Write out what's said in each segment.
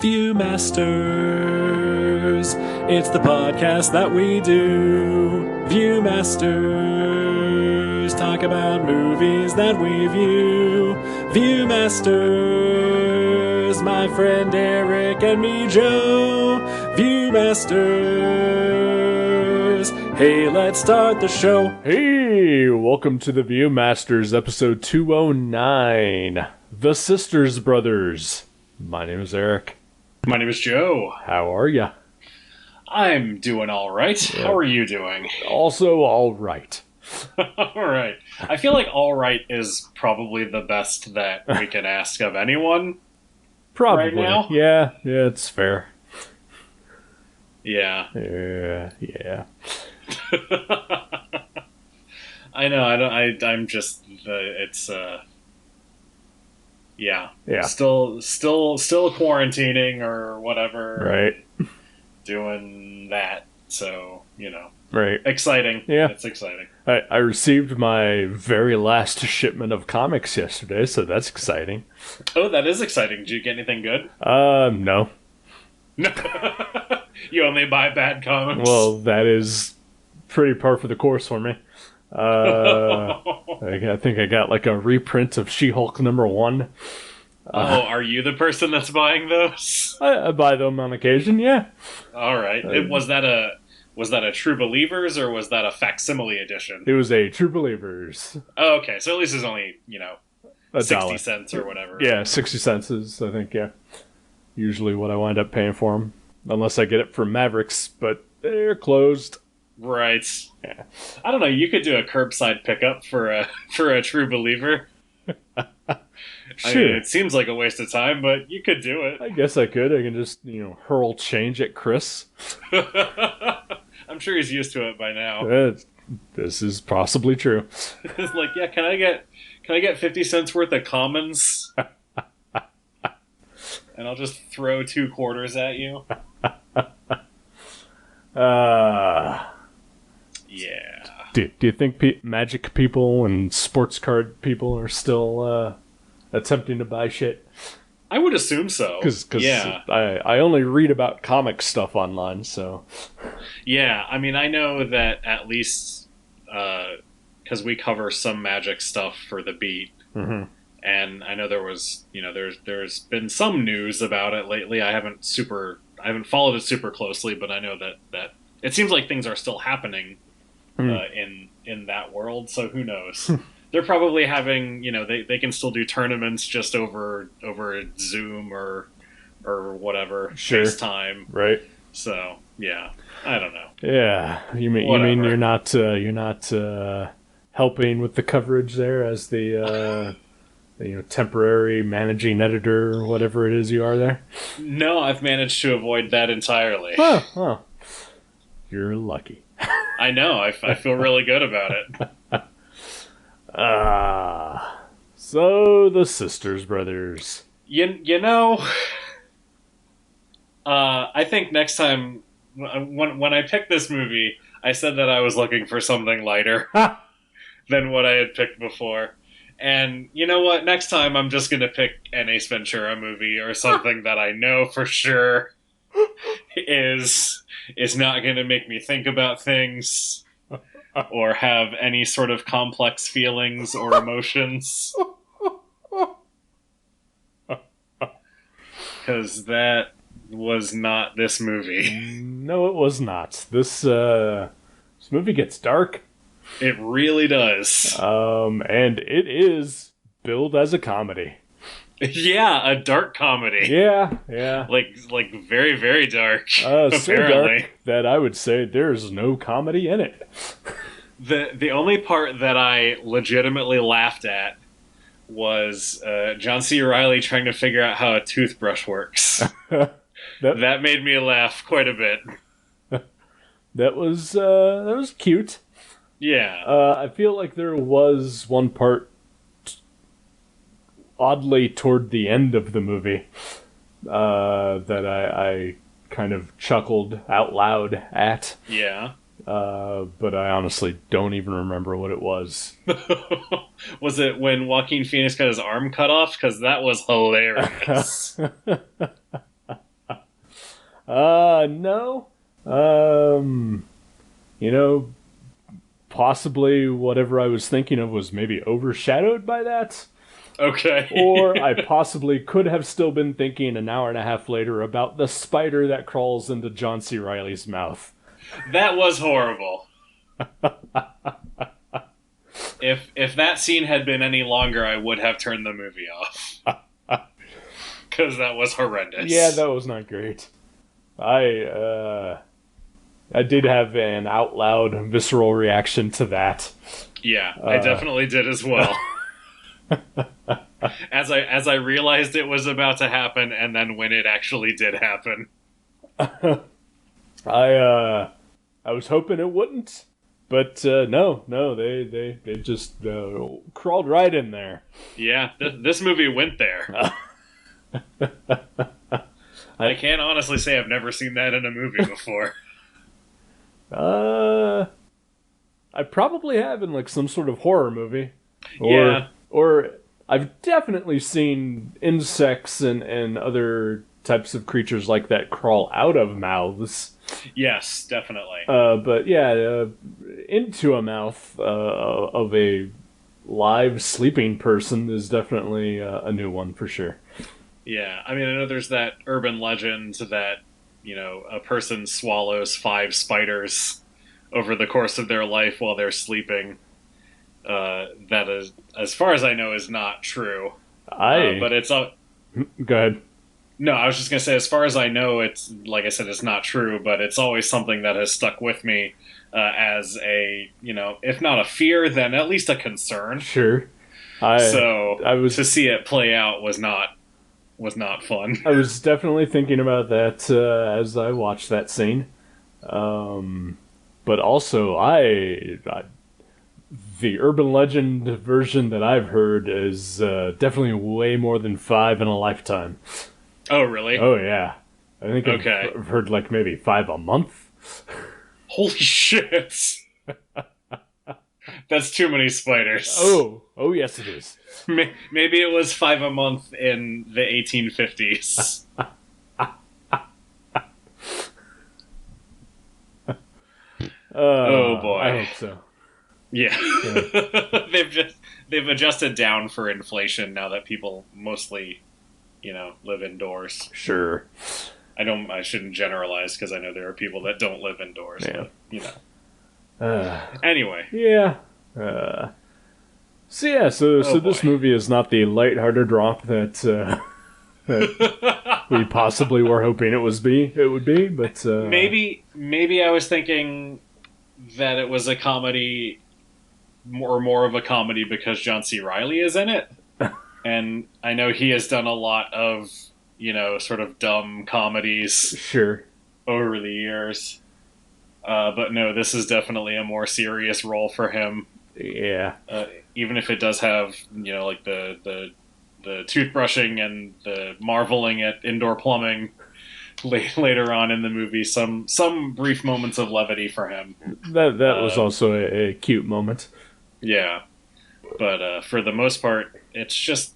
Viewmasters, it's the podcast that we do. Viewmasters, talk about movies that we view. Viewmasters, my friend Eric and me, Joe. Viewmasters, hey, let's start the show. Hey, welcome to the Viewmasters, episode 209, The Sisters Brothers. My name is Eric. My name is Joe. How are ya? I'm doing all right. Yeah. How are you doing? Also all right. All right. I feel like all right is probably the best that we can ask of anyone. Probably. Right now. Yeah, it's fair. Yeah. Yeah. I know. I'm just. It's. Yeah. Still quarantining or whatever. Right. Doing that. So, Right. Exciting. Yeah. It's exciting. I received my very last shipment of comics yesterday, so that's exciting. Oh, that is exciting. Did you get anything good? No. No. You only buy bad comics? Well, that is pretty par for the course for me. I think I got like a reprint of She-Hulk #1. Are you the person that's buying those? I buy them on occasion, yeah. All right. Was that a True Believers or was that a facsimile edition? It was a True Believers. Oh, okay. So at least it's only, $1. 60 cents or whatever. Yeah, 60 cents is, I think, yeah. Usually what I wind up paying for them. Unless I get it from Mavericks, but they're closed. Right. Yeah. I don't know. You could do a curbside pickup for a True Believer. Sure. I mean, it seems like a waste of time, but you could do it. I guess I could. I can just, hurl change at Chris. I'm sure he's used to it by now. This is possibly true. It's like, yeah, can I get 50 cents worth of commons? And I'll just throw 2 quarters at you. Yeah. Do you think magic people and sports card people are still attempting to buy shit? I would assume so. Because yeah. I only read about comic stuff online, so... Yeah, I mean, I know that at least... Because we cover some magic stuff for The Beat. Mm-hmm. And I know there was... there's been some news about it lately. I haven't followed it super closely, but I know that it seems like things are still happening in that world, so who knows? They're probably having, they can still do tournaments just over Zoom or whatever, sure. FaceTime, right? So yeah, I don't know. Yeah, you mean you're not helping with the coverage there as the temporary managing editor or whatever it is you are there? No, I've managed to avoid that entirely. Oh, you're lucky. I know. I feel really good about it. So the Sisters Brothers. I think next time when I picked this movie, I said that I was looking for something lighter than what I had picked before. And you know what? Next time I'm just going to pick an Ace Ventura movie or something that I know for sure is not going to make me think about things or have any sort of complex feelings or emotions. Because that was not this movie. No, it was not. This movie gets dark. It really does. And it is billed as a comedy. Yeah, a dark comedy. Yeah. Like very, very dark. So dark that I would say there's no comedy in it. The only part that I legitimately laughed at was John C. Reilly trying to figure out how a toothbrush works. that made me laugh quite a bit. That was cute. Yeah. I feel like there was one part oddly toward the end of the movie that I kind of chuckled out loud at. Yeah. But I honestly don't even remember what it was. Was it when Joaquin Phoenix got his arm cut off? Because that was hilarious. No. You know, possibly whatever I was thinking of was maybe overshadowed by that. Okay. Or I possibly could have still been thinking an hour and a half later about the spider that crawls into John C. Reilly's mouth. That was horrible. If that scene had been any longer, I would have turned the movie off. Because that was horrendous. Yeah, that was not great. I did have an out loud visceral reaction to that. Yeah, I definitely did as well. As I realized it was about to happen, and then when it actually did happen. I was hoping it wouldn't, but no, they just crawled right in there. Yeah, this movie went there. I can't honestly say I've never seen that in a movie before. I probably have in like some sort of horror movie. Yeah. Or I've definitely seen insects and other types of creatures like that crawl out of mouths. Yes, definitely. But yeah, into a mouth of a live sleeping person is definitely a new one for sure. Yeah, I mean, I know there's that urban legend that, a person swallows 5 spiders over the course of their life while they're sleeping. That is, as far as I know, is not true. But it's Go ahead. No, I was just gonna say, as far as I know, it's like I said, it's not true. But it's always something that has stuck with me as a, if not a fear, then at least a concern. Sure. To see it play out was not fun. I was definitely thinking about that as I watched that scene. But also, the urban legend version that I've heard is definitely way more than 5 in a lifetime. Oh, really? Oh, yeah. I think Okay. I've heard like maybe 5 a month. Holy shit! That's too many spiders. Oh, yes it is. Maybe it was 5 a month in the 1850s. Oh boy! I hope so. Yeah. they've adjusted down for inflation now that people mostly, live indoors. Sure. I shouldn't generalize because I know there are people that don't live indoors. Yeah. But, anyway. Yeah. So this movie is not the lighthearted romp that we possibly were hoping it would be, but maybe I was thinking that it was a comedy, more of a comedy because John C. Reilly is in it, and I know he has done a lot of sort of dumb comedies, sure, over the years. But no, this is definitely a more serious role for him. Yeah. Even if it does have, like the toothbrushing and the marveling at indoor plumbing later on in the movie, some brief moments of levity for him. That was also a cute moment. Yeah. But for the most part, it's just,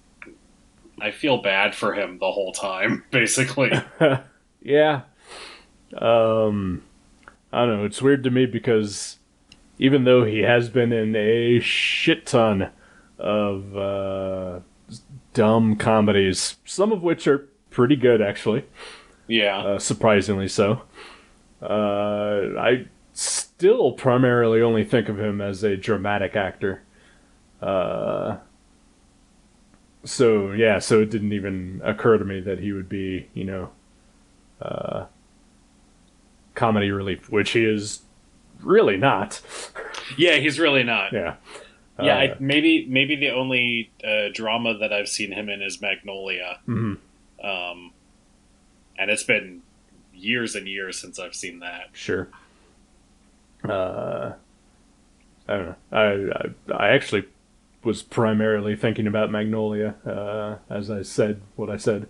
I feel bad for him the whole time, basically. Yeah. I don't know, it's weird to me because even though he has been in a shit ton of dumb comedies, some of which are pretty good, actually. Yeah. Surprisingly so. I still primarily only think of him as a dramatic actor. So it didn't even occur to me that he would be, comedy relief, which he is really not. Yeah, he's really not. Yeah. Yeah, maybe the only drama that I've seen him in is Magnolia. Mm-hmm. And it's been years and years since I've seen that. Sure. I don't know. I actually was primarily thinking about Magnolia as I said what I said.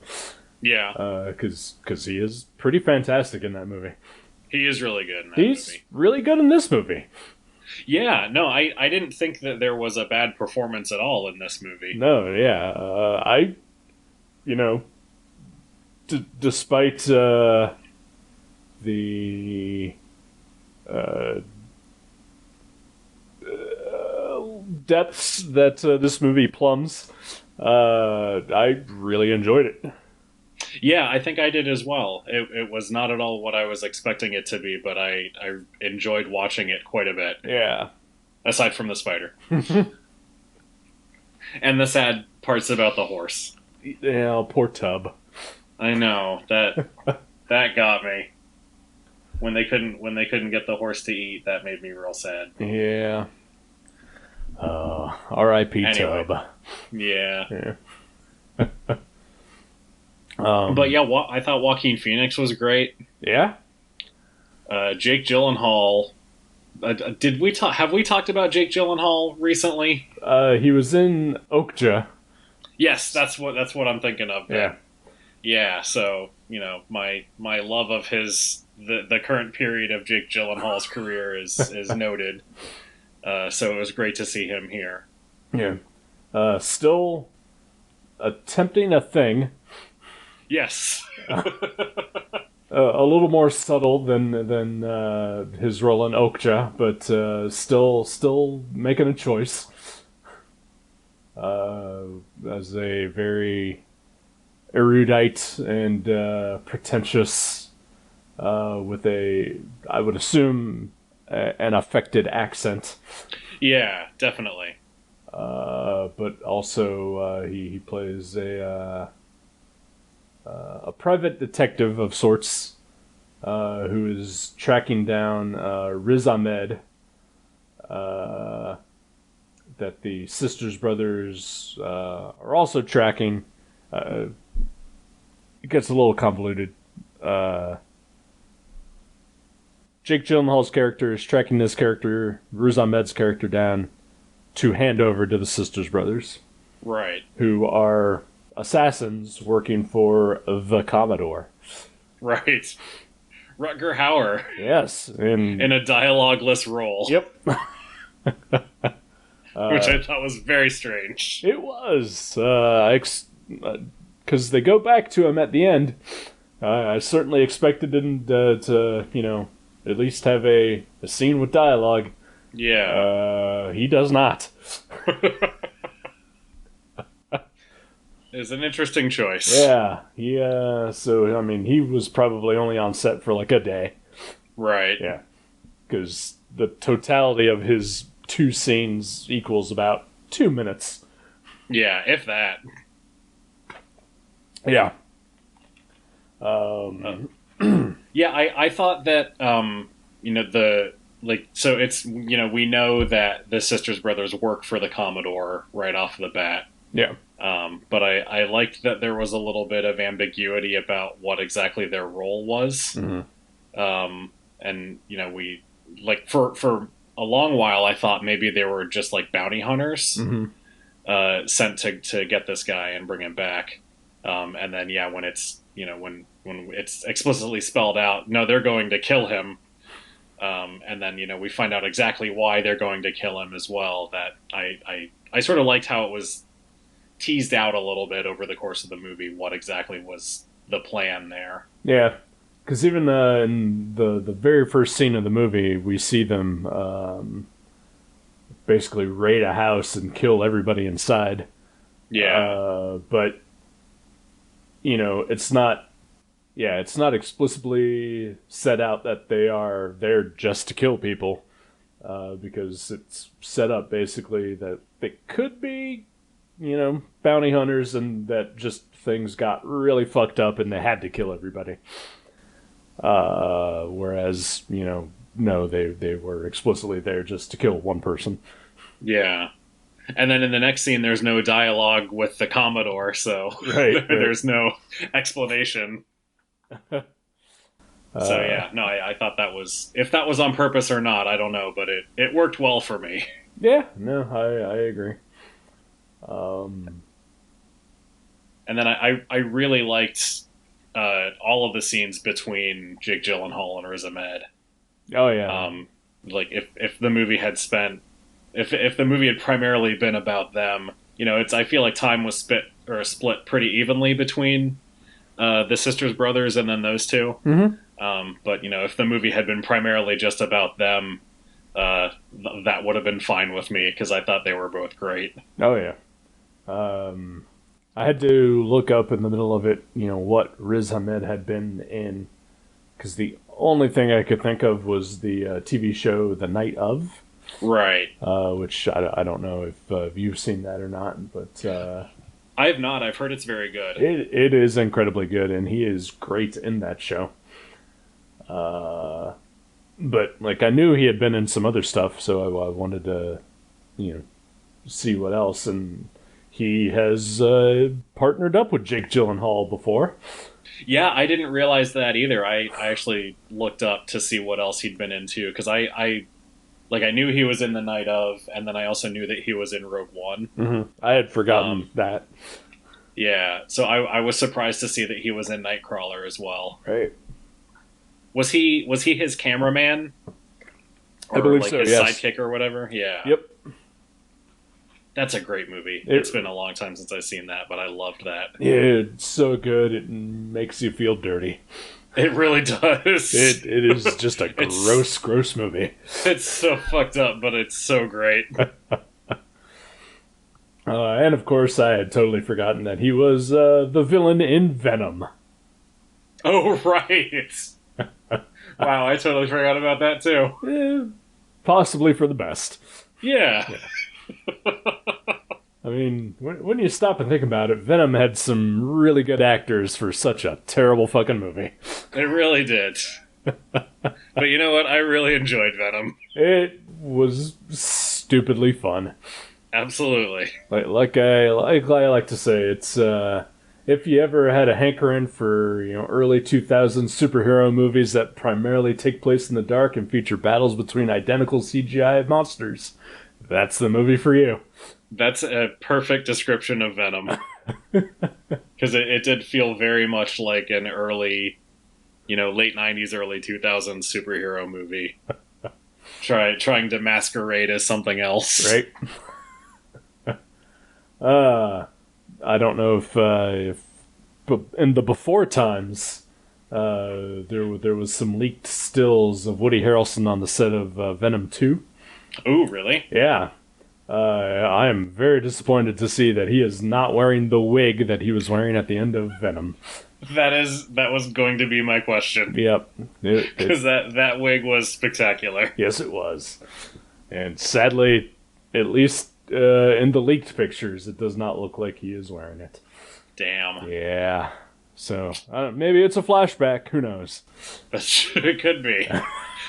Yeah. Because he is pretty fantastic in that movie. He is really good in that movie. He's really good in this movie. Yeah, no, I didn't think that there was a bad performance at all in this movie. No, yeah. Despite the depths that this movie plumbs, I really enjoyed it. Yeah, I think I did as well. It was not at all what I was expecting it to be, but I enjoyed watching it quite a bit. Yeah. Aside from the spider. And the sad parts about the horse. Yeah, poor Tub. I know that got me. When they couldn't get the horse to eat, that made me real sad. Yeah. R.I.P. Anyway. Tub. Yeah. Yeah. But yeah, I thought Joaquin Phoenix was great. Yeah. Jake Gyllenhaal. Have we talked about Jake Gyllenhaal recently? He was in Okja. Yes, that's what I'm thinking of. Yeah. Yeah. So my love of the current period of Jake Gyllenhaal's career is noted. So it was great to see him here. Yeah. Still attempting a thing. Yes. A little more subtle than his role in Okja, but still making a choice. As a very erudite and pretentious, with I would assume, an affected accent. Yeah, definitely. But also he plays a private detective of sorts, who is tracking down Riz Ahmed, that the Sisters Brothers are also tracking. It gets a little convoluted. Jake Gyllenhaal's character is tracking this character, Riz Ahmed's character, down to hand over to the Sisters Brothers. Right. Who are assassins working for the Commodore. Right. Rutger Hauer. Yes. In a dialogueless role. Yep. Which I thought was very strange. It was. Because they go back to him at the end. I certainly expected him to at least have a scene with dialogue. Yeah. He does not. It's an interesting choice. Yeah. He was probably only on set for like a day. Right. Yeah. Because the totality of his 2 scenes equals about 2 minutes. Yeah, if that. Yeah. Yeah, I thought that so it's we know that the Sisters Brothers work for the Commodore right off the bat. Yeah. But I liked that there was a little bit of ambiguity about what exactly their role was. Mm-hmm. And we for a long while I thought maybe they were just like bounty hunters, mm-hmm. Sent to get this guy and bring him back. And then when it's when it's explicitly spelled out, no, they're going to kill him. And then we find out exactly why they're going to kill him as well. That I sort of liked how it was teased out a little bit over the course of the movie what exactly was the plan there. Yeah, because even in the very first scene of the movie, we see them basically raid a house and kill everybody inside. Yeah, but it's not. Yeah, it's not explicitly set out that they are there just to kill people, because it's set up basically that they could be, bounty hunters, and that just things got really fucked up and they had to kill everybody. Whereas, no, they were explicitly there just to kill one person. Yeah. And then in the next scene, there's no dialogue with the Commodore, so right. There's no explanation. So yeah, no, I thought that was, if that was on purpose or not, I don't know, but it worked well for me. Yeah, no, I agree. And then I really liked all of the scenes between Jake Gyllenhaal and Riz Ahmed. Oh yeah. If the movie had if the movie had primarily been about them, I feel like time was split pretty evenly between the sisters, brothers, and then those two. But if the movie had been primarily just about them, that would have been fine with me because I thought they were both great. Oh yeah. I had to look up in the middle of it, what Riz Ahmed had been in, because the only thing I could think of was the TV show The Night Of. Right. Which I don't know if you've seen that or not, but I have not. I've heard it's very good. It is incredibly good, and he is great in that show. But I knew he had been in some other stuff, so I wanted to, see what else. And he has partnered up with Jake Gyllenhaal before. Yeah, I didn't realize that either. I actually looked up to see what else he'd been into because I knew he was in The Night Of, and then I also knew that he was in Rogue One. Mm-hmm. I had forgotten that. Yeah, so I was surprised to see that he was in Nightcrawler as well. Right. Was he his cameraman? Or I believe so, his yes. sidekick or whatever? Yeah. Yep. That's a great movie. It's been a long time since I've seen that, but I loved that. Yeah, it's so good, it makes you feel dirty. It really does. It is just a gross movie. It's so fucked up, but it's so great. And of course, I had totally forgotten that he was the villain in Venom. Oh, right. Wow, I totally forgot about that too. Possibly for the best. Yeah. I mean, when you stop and think about it, Venom had some really good actors for such a terrible fucking movie. It really did. But you know what? I really enjoyed Venom. It was stupidly fun. Absolutely. Like I like to say, it's if you ever had a hankering for early 2000s superhero movies that primarily take place in the dark and feature battles between identical CGI monsters, that's the movie for you. That's a perfect description of Venom. Because it did feel very much like an early, late 90s, early 2000s superhero movie. Trying to masquerade as something else. Right. I don't know if in the before times, there was some leaked stills of Woody Harrelson on the set of Venom 2. Ooh, really? Yeah. I am very disappointed to see that he is not wearing the wig that he was wearing at the end of Venom. That was going to be my question. Yep. Because that wig was spectacular. Yes, it was. And sadly, at least in the leaked pictures, it does not look like he is wearing it. Damn. Yeah. So, maybe it's a flashback. Who knows? It could be.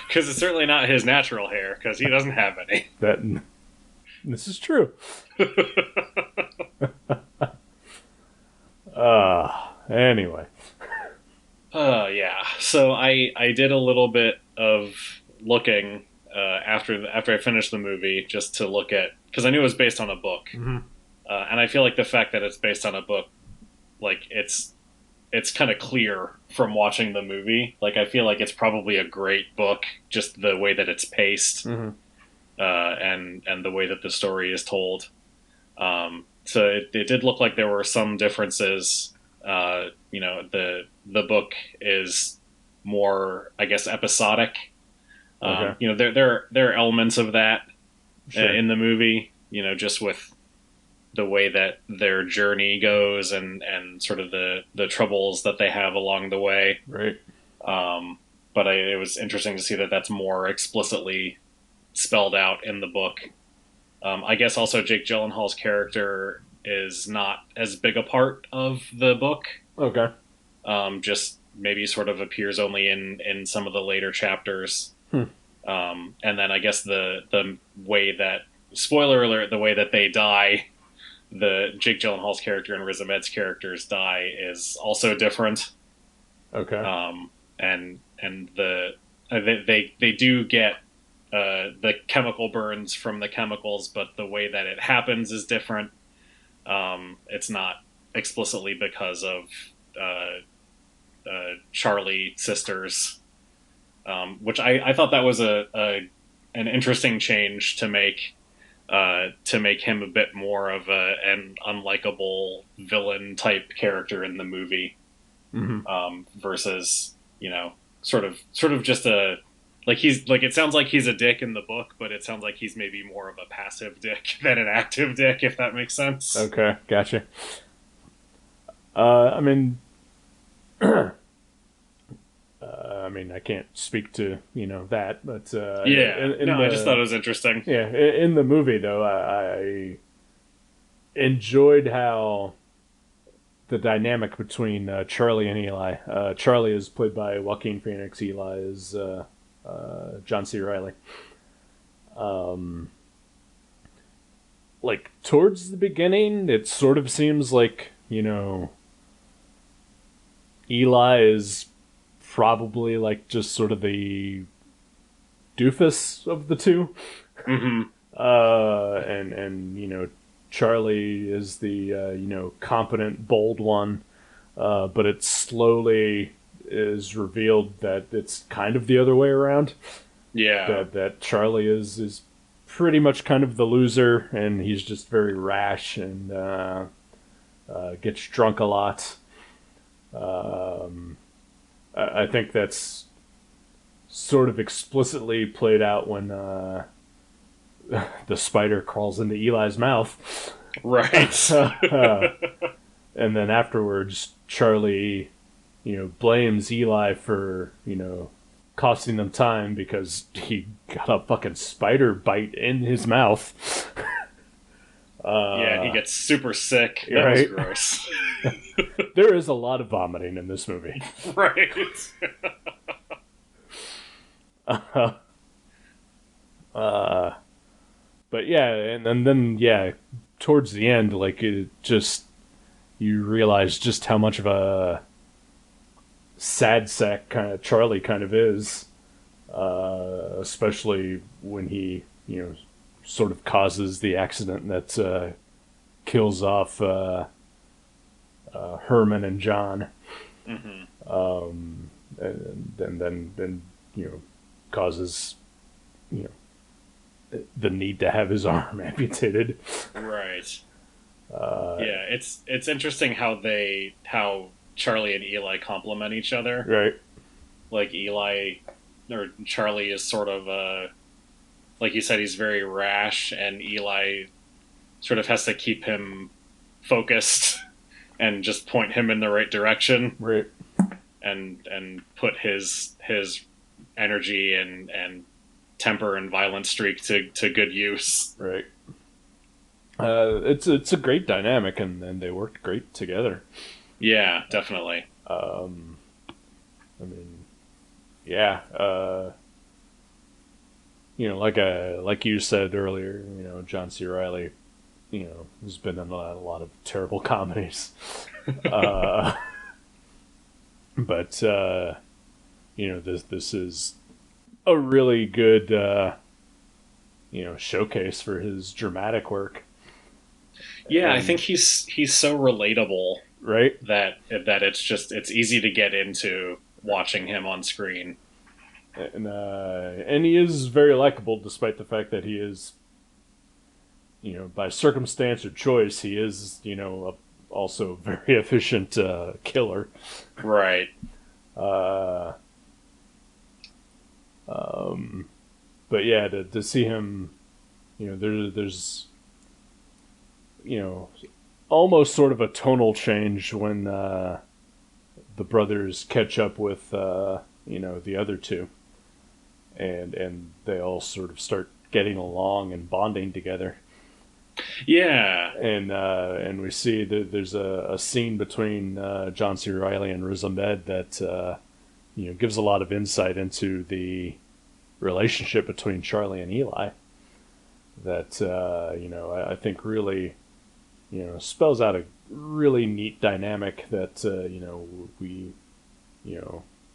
Because it's certainly not his natural hair, because he doesn't have any. This is true. Anyway. Yeah. So I did a little bit of looking after I finished the movie, just to look at, because I knew it was based on a book. Mm-hmm. And I feel like the fact that it's based on a book, it's kind of clear from watching the movie. I feel like it's probably a great book, just the way that it's paced. Mm-hmm. And the way that the story is told. So it did look like there were some differences. The book is more, I guess, episodic. Okay. There are elements of that Sure. in the movie. Just with the way that their journey goes and sort of the troubles that they have along the way. Right. But it was interesting to see that that's more explicitly spelled out in the book. I guess also Jake Gyllenhaal's character is not as big a part of the book. Okay. Just maybe sort of appears only in some of the later chapters. And then I guess the way that, spoiler alert, the way that they die, the Jake Gyllenhaal's character and Riz Ahmed's characters die is also different. Okay. And they do get the chemical burns from the chemicals, but the way that it happens is different. It's not explicitly because of Charlie sisters, which I thought that was an interesting change to make him a bit more of an unlikable villain type character in the movie. versus, sort of just a, it sounds like he's a dick in the book, but it sounds like he's maybe more of a passive dick than an active dick, if that makes sense. Okay, gotcha. I mean, I can't speak to that, but I just thought it was interesting. Yeah, in the movie though, I enjoyed how the dynamic between Charlie and Eli. Charlie is played by Joaquin Phoenix. Eli is John C. Reilly. Like towards the beginning, it sort of seems like Eli is probably like just sort of the doofus of the two. Mm-hmm. And Charlie is the competent, bold one. But it slowly is revealed that it's kind of the other way around. Yeah. That Charlie is pretty much kind of the loser, and he's just very rash and gets drunk a lot. I think that's sort of explicitly played out when the spider crawls into Eli's mouth. Right. And then afterwards, Charlie, blames Eli for, costing them time because he got a fucking spider bite in his mouth. Yeah, he gets super sick. That right? was gross. There is a lot of vomiting in this movie. Right. But yeah, and then towards the end, like it just you realize just how much of a sad sack kind of Charlie kind of is, especially when he sort of causes the accident that kills off Herman and John, and then causes the need to have his arm amputated. Right. Yeah, it's interesting how Charlie and Eli complement each other. Right. Like Charlie is sort of like you said, he's very rash, and Eli sort of has to keep him focused and just point him in the right direction. Right. And put his energy and temper and violent streak to good use. Right. It's a great dynamic, and they worked great together. Yeah, definitely. Like you said earlier, John C. Reilly, has been in a lot of terrible comedies. But this is a really good showcase for his dramatic work. Yeah, I think he's so relatable, right? That it's easy to get into watching him on screen. And he is very likable, despite the fact that he is, by circumstance or choice, he is, also a very efficient killer. Right. But yeah, to see him, there's almost sort of a tonal change when the brothers catch up with the other two, and they all sort of start getting along and bonding together. Yeah, and we see that there's a scene between John C. Reilly and Riz Ahmed that gives a lot of insight into the relationship between Charlie and Eli. That I think really spells out a really neat dynamic that we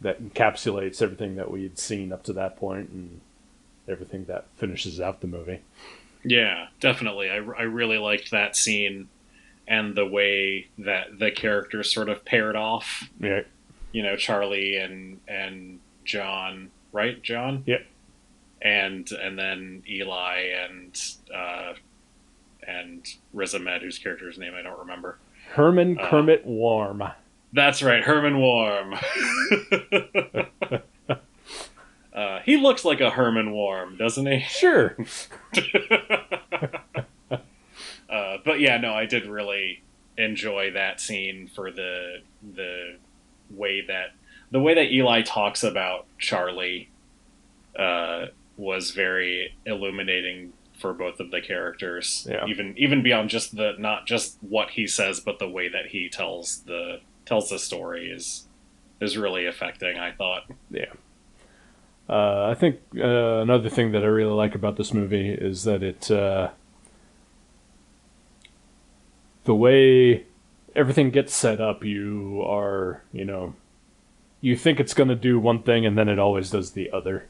that encapsulates everything that we had seen up to that point and everything that finishes out the movie. Yeah, definitely. I really liked that scene and the way that the characters sort of paired off. Yeah. Charlie and John, right? John? Yep. And then Eli and Riz Ahmed, whose character's name I don't remember. Herman Kermit Warm. That's right, Herman Worm. He looks like a Herman Worm, doesn't he? Sure. But yeah, no, I did really enjoy that scene for the way that Eli talks about Charlie was very illuminating for both of the characters. Yeah. Even beyond just not just what he says, but the way that he tells the story is really affecting, I thought. Yeah. I think another thing that I really like about this movie is that it the way everything gets set up, you think it's going to do one thing and then it always does the other.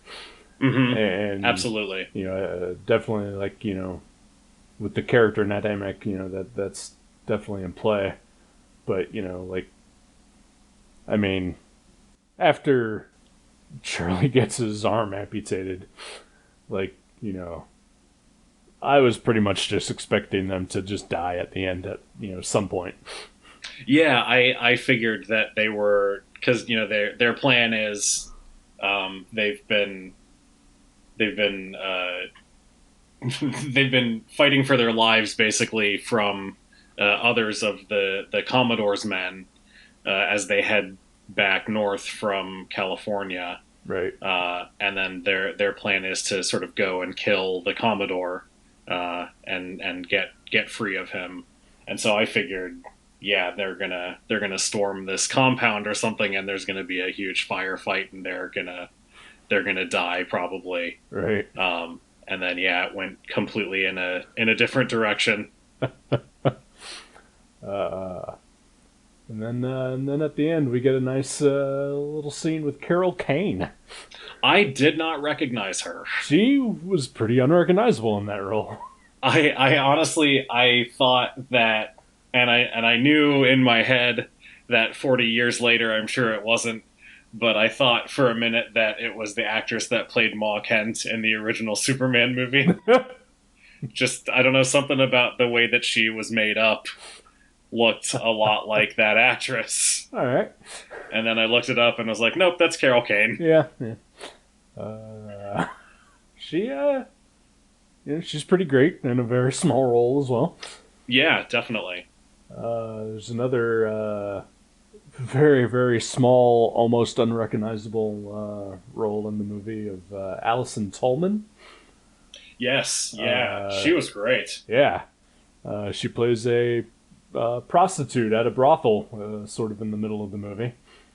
Mm-hmm. And absolutely, definitely, like, with the character dynamic, that's definitely in play. But I mean, after Charlie gets his arm amputated, I was pretty much just expecting them to just die at the end at some point. Yeah, I figured that they were, because their plan is they've been they've been fighting for their lives basically from others of the Commodore's men as they head back north from California. Right. And then their plan is to sort of go and kill the Commodore and get free of him. And so I figured, yeah, they're gonna storm this compound or something, and there's gonna be a huge firefight, and they're gonna die probably. Right. And then it went completely in a different direction. And then at the end we get a nice little scene with Carol Kane. I did not recognize her. She was pretty unrecognizable in that role. I honestly thought that, and I knew in my head that 40 years later, I'm sure it wasn't, but I thought for a minute that it was the actress that played Ma Kent in the original Superman movie. Just, I don't know, something about the way that she was made up looked a lot like that actress. All right. And then I looked it up and was like, nope, that's Carol Kane. Yeah. She's pretty great in a very small role as well. Yeah, definitely. There's another very, very small, almost unrecognizable role in the movie of Alison Tolman. Yes, yeah, she was great. Yeah. She plays a prostitute at a brothel, sort of in the middle of the movie.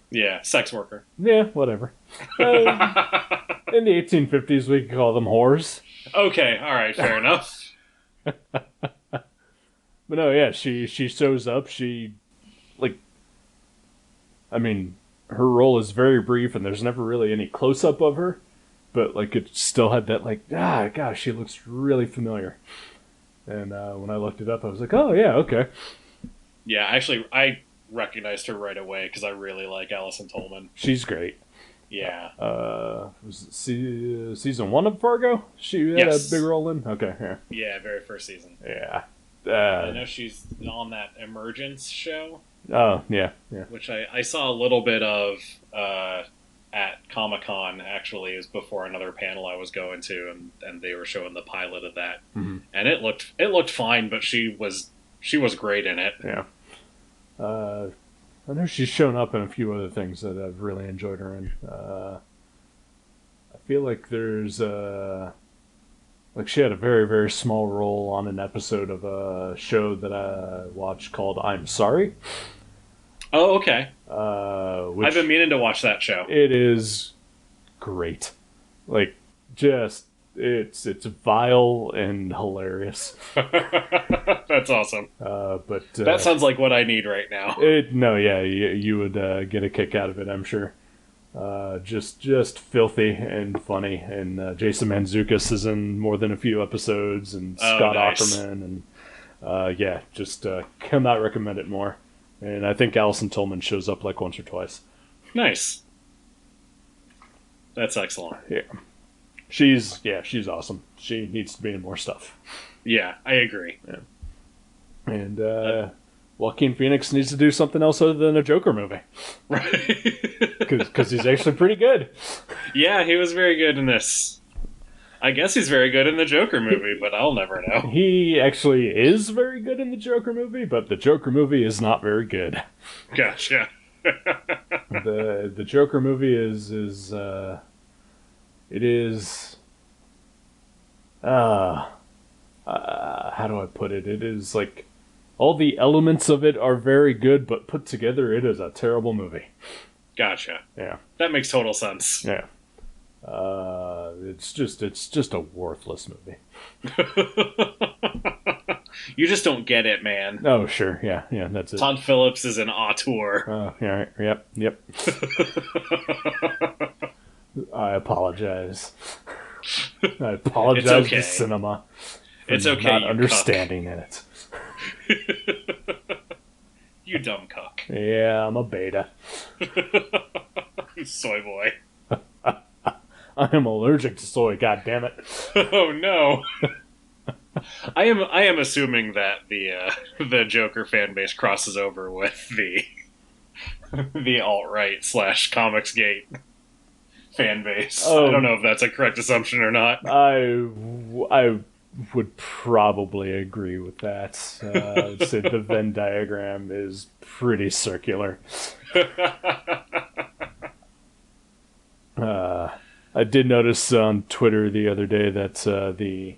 Yeah, sex worker. Yeah, whatever. In the 1850s, we could call them whores. Okay, all right, fair enough. But no, yeah, she shows up. Her role is very brief, and there's never really any close-up of her. But, it still had that, gosh, she looks really familiar. And when I looked it up, I was like, oh, yeah, okay. Yeah, actually, I recognized her right away, because I really like Alison Tolman. She's great. Yeah. Was it season 1 of Fargo? She had a big role in? Okay, yeah. Yeah, very first season. Yeah. I know she's on that Emergence show. Oh, yeah. Which I saw a little bit of at Comic-Con, actually. It was before another panel I was going to, and they were showing the pilot of that. Mm-hmm. And it looked fine, but she was great in it. Yeah. I know she's shown up in a few other things that I've really enjoyed her in. I feel like there's she had a very, very small role on an episode of a show that I watched called I'm Sorry. Oh, okay. Which I've been meaning to watch that show. It is great. It's vile and hilarious. That's awesome. But that sounds like what I need right now. You would get a kick out of it, I'm sure. Just filthy and funny, and Jason Mantzoukas is in more than a few episodes, and Scott Aukerman, and just cannot recommend it more. And I think Alison Tolman shows up once or twice. Nice. That's excellent. Yeah. She's awesome. She needs to be in more stuff. Yeah, I agree. Yeah. And Joaquin Phoenix needs to do something else other than a Joker movie. Right. Because he's actually pretty good. Yeah, he was very good in this. I guess he's very good in the Joker movie, but I'll never know. He actually is very good in the Joker movie, but the Joker movie is not very good. Gotcha. The Joker movie is how do I put it? It is like all the elements of it are very good, but put together, it is a terrible movie. Gotcha. Yeah, That makes total sense. yeah. It's just a worthless movie. You just don't get it, man. Oh, sure, yeah, that's it. Todd Phillips is an auteur. Oh, yeah, yep. I apologize. I apologize It's okay. to cinema. For It's okay, not you understanding it. You dumb cuck. Yeah, I'm a beta. You soy boy. I am allergic to soy. God damn it! Oh no. I am assuming that the Joker fan base crosses over with the alt-right / Comicsgate fan base. I don't know if that's a correct assumption or not. I would probably agree with that. I'd say the Venn diagram is pretty circular. I did notice on Twitter the other day that the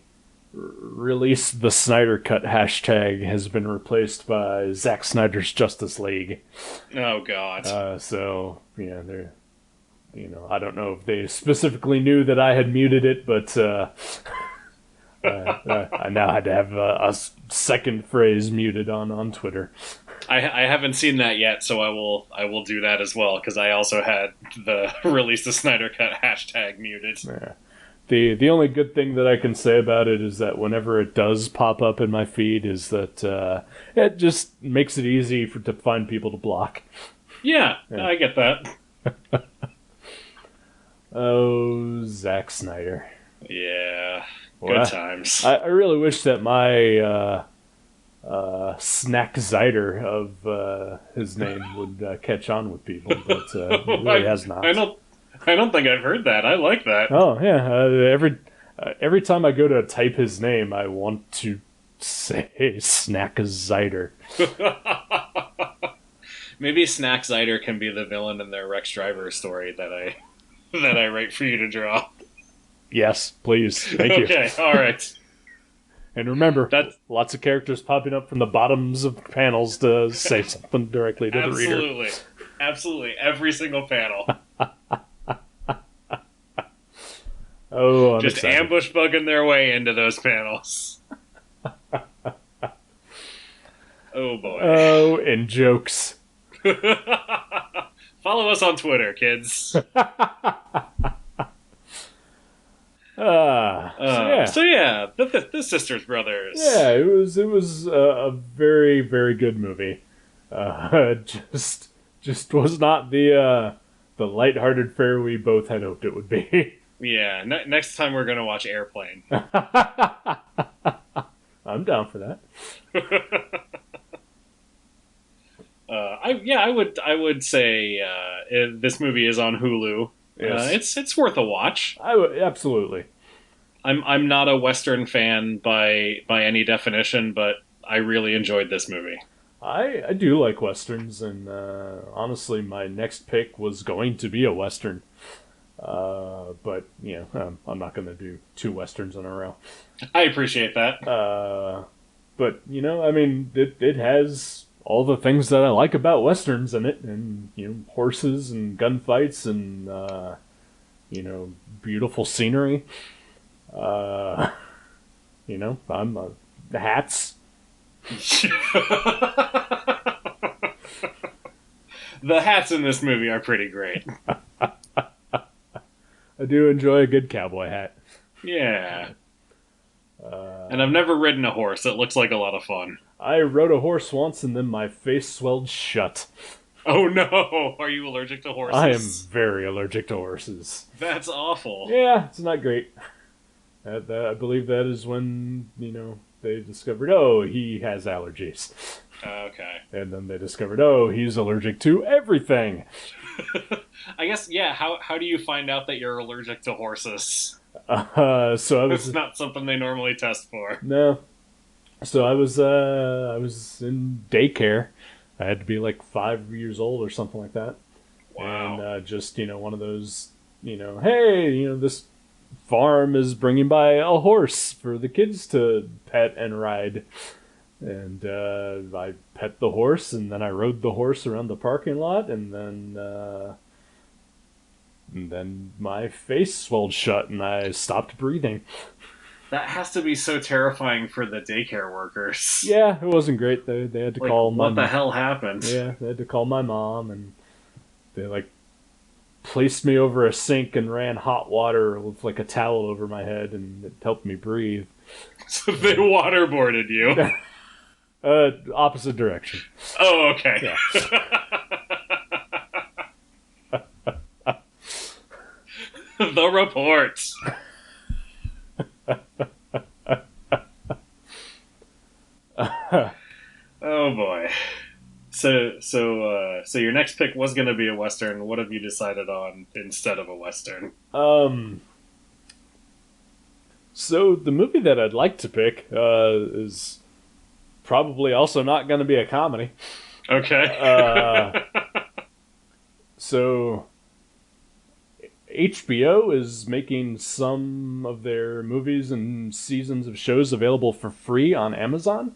release the Snyder Cut hashtag has been replaced by Zack Snyder's Justice League. Oh God. So yeah, they're, I don't know if they specifically knew that I had muted it, but I now had to have a second phrase muted on Twitter. I haven't seen that yet, so I will do that as well, because I also had the release the Snyder Cut hashtag muted. Yeah. The only good thing that I can say about it is that whenever it does pop up in my feed is that it just makes it easy to find people to block. Yeah, I get that. Oh, Zack Snyder. Yeah, Well, good times. I really wish that my Snack Zider of his name would catch on with people, but it really has not. I don't think I've heard that. I like that. Oh yeah, every time I go to type his name, I want to say Snack Zider. Maybe Snack Zider can be the villain in their Rex Driver story that I write for you to draw. Yes, please. Thank you. Okay, all right. And remember, lots of characters popping up from the bottoms of panels to say something directly to the reader. Absolutely. Every single panel. Oh, I'm just excited. ambush bugging their way into those panels. Oh boy. Oh, and jokes. Follow us on Twitter, kids. So yeah, the Sisters Brothers. Yeah, it was a very, very good movie. Just was not the lighthearted fare we both had hoped it would be. Yeah, next time we're gonna watch Airplane. I'm down for that. I would say this movie is on Hulu. Yes. It's worth a watch. Absolutely. I'm not a Western fan by any definition, but I really enjoyed this movie. I do like Westerns, and honestly, my next pick was going to be a Western. But, I'm not going to do two Westerns in a row. I appreciate that. But, it has all the things that I like about Westerns in it, and, horses and gunfights and, beautiful scenery. Hats. The hats in this movie are pretty great. I do enjoy a good cowboy hat. Yeah. And I've never ridden a horse. It looks like a lot of fun. I rode a horse once and then my face swelled shut. Oh no! Are you allergic to horses? I am very allergic to horses. That's awful. Yeah, it's not great. I believe that is when, they discovered, oh, he has allergies. Okay. And then they discovered, oh, he's allergic to everything. I guess, yeah, how do you find out that you're allergic to horses? So I was... It's not something they normally test for. No. So I was in daycare. I had to be like 5 years old or something like that. Wow. And just, one of those, hey, this farm is bringing by a horse for the kids to pet and ride. And I pet the horse, and then I rode the horse around the parking lot, and then my face swelled shut, and I stopped breathing. That has to be so terrifying for the daycare workers. Yeah, it wasn't great. They had to call my... What the hell happened? Yeah, they had to call my mom, and they, placed me over a sink and ran hot water with, a towel over my head, and it helped me breathe. So they waterboarded you? Opposite direction. Oh, okay. Yeah. The reports. Oh boy. So your next pick was going to be a Western. What have you decided on instead of a Western? So the movie that I'd like to pick is probably also not going to be a comedy. Okay. So HBO is making some of their movies and seasons of shows available for free on Amazon.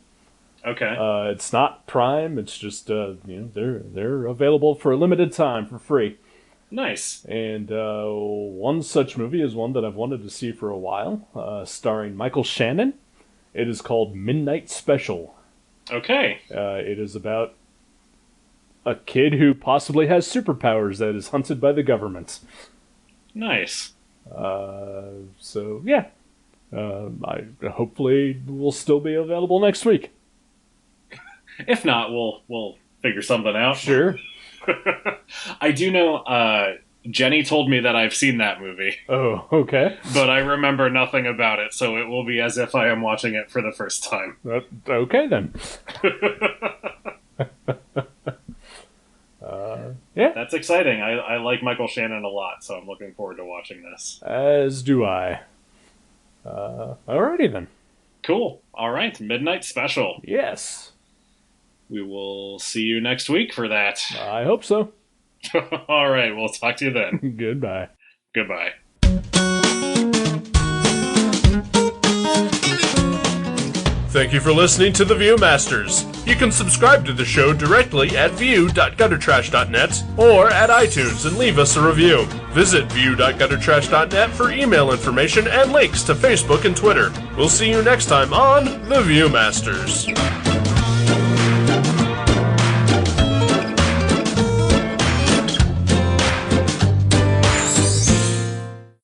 Okay. It's not Prime. It's just they're available for a limited time for free. Nice. And one such movie is one that I've wanted to see for a while, starring Michael Shannon. It is called Midnight Special. Okay. It is about a kid who possibly has superpowers that is hunted by the government. Nice. So yeah, I hopefully will still be available next week. If not, we'll figure something out. Sure. I do know. Jenny told me that I've seen that movie. Oh, okay. But I remember nothing about it, so it will be as if I am watching it for the first time. Okay then. Yeah. That's exciting. I like Michael Shannon a lot, so I'm looking forward to watching this. As do I. Alrighty then. Cool. All right. Midnight Special. Yes. We will see you next week for that. I hope so. All right. We'll talk to you then. Goodbye. Goodbye. Thank you for listening to The Viewmasters. You can subscribe to the show directly at view.guttertrash.net or at iTunes and leave us a review. Visit view.guttertrash.net for email information and links to Facebook and Twitter. We'll see you next time on The Viewmasters.